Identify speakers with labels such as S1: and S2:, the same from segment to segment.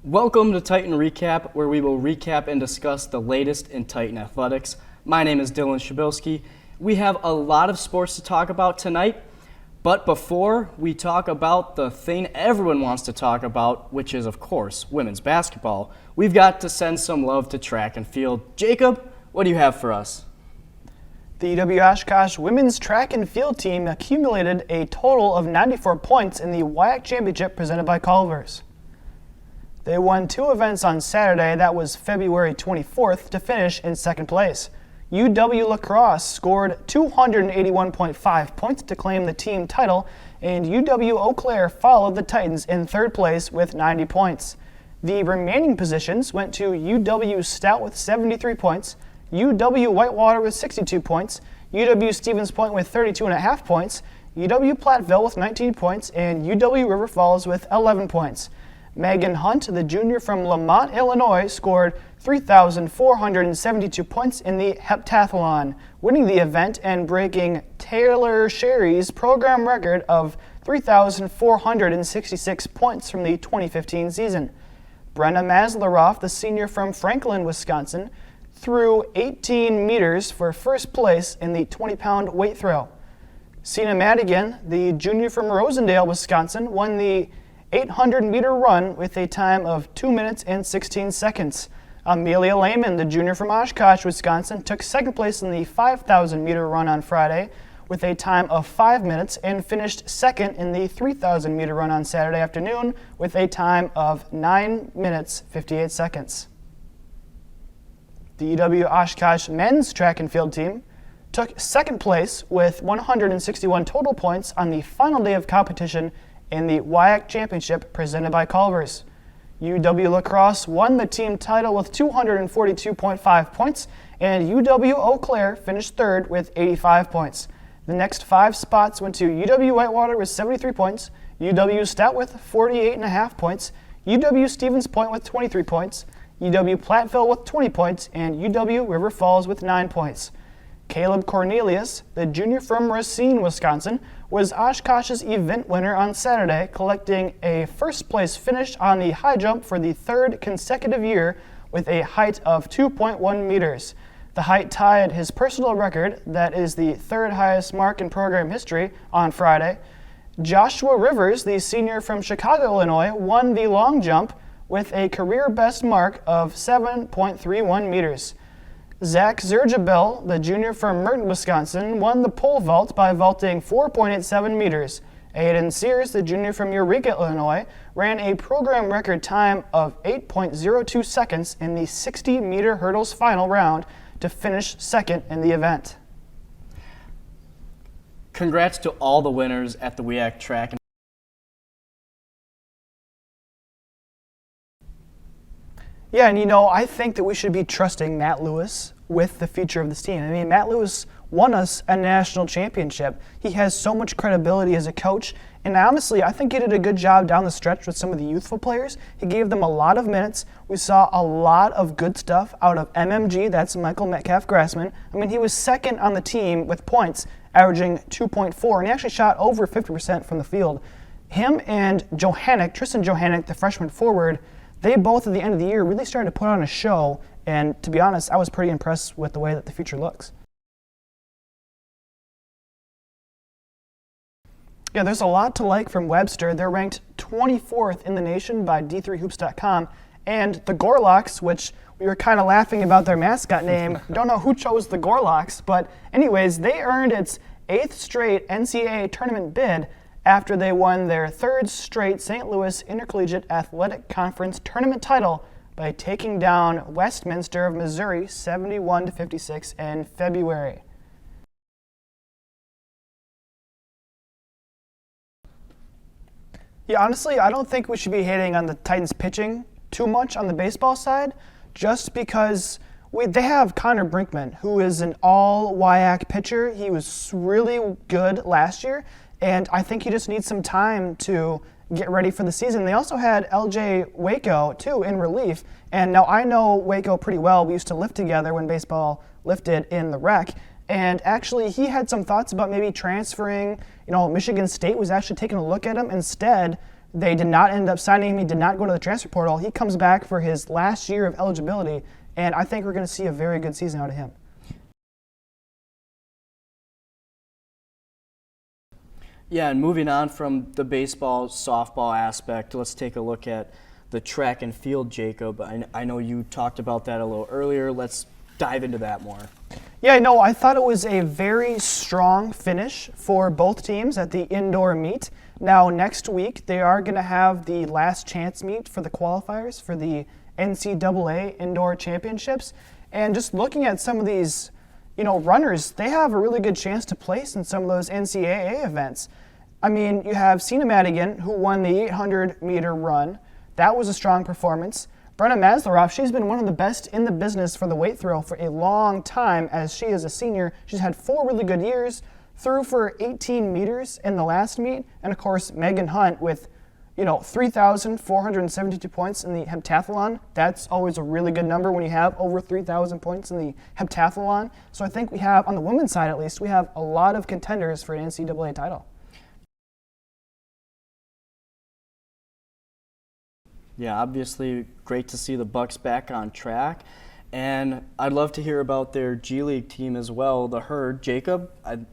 S1: Welcome to Titan Recap, where we will recap and discuss the latest in Titan athletics. My name is Dylan Shabilsky. We have a lot of sports to talk about tonight, but before we talk about the thing everyone wants to talk about, which is, of course, women's basketball, we've got to send some love to track and field. Jacob, what do you have for us?
S2: The Oshkosh women's track and field team accumulated a total of 94 points in the WIAC Championship presented by Culver's. They won two events on Saturday, that was February 24th, to finish in second place. UW Lacrosse scored 281.5 points to claim the team title, and UW Eau Claire followed the Titans in third place with 90 points. The remaining positions went to UW Stout with 73 points, UW Whitewater with 62 points, UW Stevens Point with 32.5 points, UW Platteville with 19 points, and UW River Falls with 11 points. Megan Hunt, the junior from Lamont, Illinois, scored 3,472 points in the heptathlon, winning the event and breaking Taylor Sherry's program record of 3,466 points from the 2015 season. Brenna Masleroff, the senior from Franklin, Wisconsin, threw 18 meters for first place in the 20-pound weight throw. Sina Madigan, the junior from Rosendale, Wisconsin, won the 800-meter run with a time of 2 minutes and 16 seconds. Amelia Lehman, the junior from Oshkosh, Wisconsin, took second place in the 5,000-meter run on Friday with a time of 5 minutes and finished second in the 3,000-meter run on Saturday afternoon with a time of 9 minutes 58 seconds. The UW Oshkosh men's track and field team took second place with 161 total points on the final day of competition in the WIAC Championship presented by Culver's. UW Lacrosse won the team title with 242.5 points, and UW Eau Claire finished third with 85 points. The next five spots went to UW Whitewater with 73 points, UW Stout with 48.5 points, UW Stevens Point with 23 points, UW Platteville with 20 points, and UW River Falls with 9 points. Caleb Cornelius, the junior from Racine, Wisconsin, was Oshkosh's event winner on Saturday, collecting a first-place finish on the high jump for the third consecutive year with a height of 2.1 meters. The height tied his personal record, that is the third highest mark in program history, on Friday. Joshua Rivers, the senior from Chicago, Illinois, won the long jump with a career best mark of 7.31 meters. Zach Zerjabel, the junior from Merton, Wisconsin, won the pole vault by vaulting 4.87 meters. Aiden Sears, the junior from Eureka, Illinois, ran a program record time of 8.02 seconds in the 60-meter hurdles final round to finish second in the event.
S1: Congrats to all the winners at the WIAC track.
S2: Yeah, and I think that we should be trusting Matt Lewis with the future of this team. I mean, Matt Lewis won us a national championship. He has so much credibility as a coach, and honestly, I think he did a good job down the stretch with some of the youthful players. He gave them a lot of minutes. We saw a lot of good stuff out of MMG, that's Michael Metcalf-Grassman. I mean, he was second on the team with points, averaging 2.4, and he actually shot over 50% from the field. Him and Tristan Johannek, the freshman forward, they both at the end of the year really started to put on a show, and to be honest, I was pretty impressed with the way that the future looks. Yeah, there's a lot to like from Webster. They're ranked 24th in the nation by D3Hoops.com, and the Gorlocks, which we were kind of laughing about their mascot name. Don't know who chose the Gorlocks, but anyways, they earned its 8th straight NCAA tournament bid after they won their third straight St. Louis Intercollegiate Athletic Conference tournament title by taking down Westminster of Missouri 71-56 in February. Yeah, honestly, I don't think we should be hating on the Titans pitching too much on the baseball side, just because they have Connor Brinkman, who is an all-WIAC pitcher. He was really good last year, and I think he just needs some time to get ready for the season. They also had LJ Waco, too, in relief. And now I know Waco pretty well. We used to lift together when baseball lifted in the rec. And actually, he had some thoughts about maybe transferring. Michigan State was actually taking a look at him instead They did not end up signing him. He did not go to the transfer portal. He comes back for his last year of eligibility, and I think we're going to see a very good season out of him.
S1: Yeah, and moving on from the baseball, softball aspect, let's take a look at the track and field, Jacob. I know you talked about that a little earlier. Let's dive into that more.
S2: Yeah, no, I thought it was a very strong finish for both teams at the indoor meet. Now, next week, they are going to have the last chance meet for the qualifiers for the NCAA Indoor Championships. And just looking at some of these, runners, they have a really good chance to place in some of those NCAA events. I mean, you have Sina Madigan, who won the 800-meter run. That was a strong performance. Brenna Masleroff, she's been one of the best in the business for the weight throw for a long time as she is a senior. She's had 4 really good years, threw for 18 meters in the last meet. And, of course, Megan Hunt with 3,472 points in the heptathlon. That's always a really good number when you have over 3,000 points in the heptathlon. So I think we have, on the women's side at least, we have a lot of contenders for an NCAA title.
S1: Yeah, obviously great to see the Bucks back on track. And I'd love to hear about their G League team as well, the Herd. Jacob,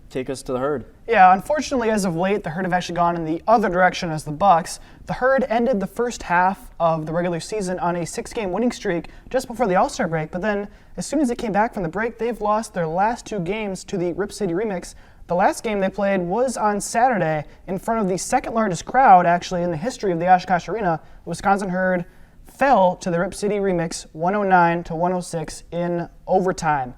S1: take us to the Herd.
S2: Yeah, unfortunately, as of late, the Herd have actually gone in the other direction as the Bucks. The Herd ended the first half of the regular season on a 6-game winning streak just before the All-Star break. But then, as soon as they came back from the break, they've lost their last 2 games to the Rip City Remix. The last game they played was on Saturday in front of the second largest crowd, actually, in the history of the Oshkosh Arena. The Wisconsin Herd fell to the Rip City Remix 109-106 in overtime.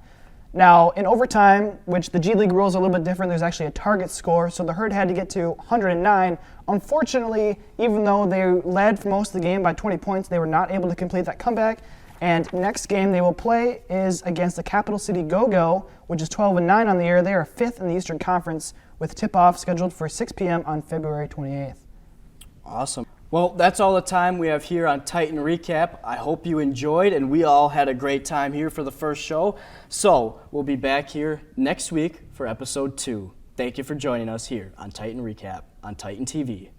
S2: Now, in overtime, which the G League rules are a little bit different, there's actually a target score, so the Herd had to get to 109. Unfortunately, even though they led for most of the game by 20 points, they were not able to complete that comeback. And next game they will play is against the Capital City Go-Go, which is 12-9 on the year. They are 5th in the Eastern Conference, with tip-off scheduled for 6 p.m. on February 28th.
S1: Awesome. Well, that's all the time we have here on Titan Recap. I hope you enjoyed, and we all had a great time here for the first show. So we'll be back here next week for episode 2. Thank you for joining us here on Titan Recap on Titan TV.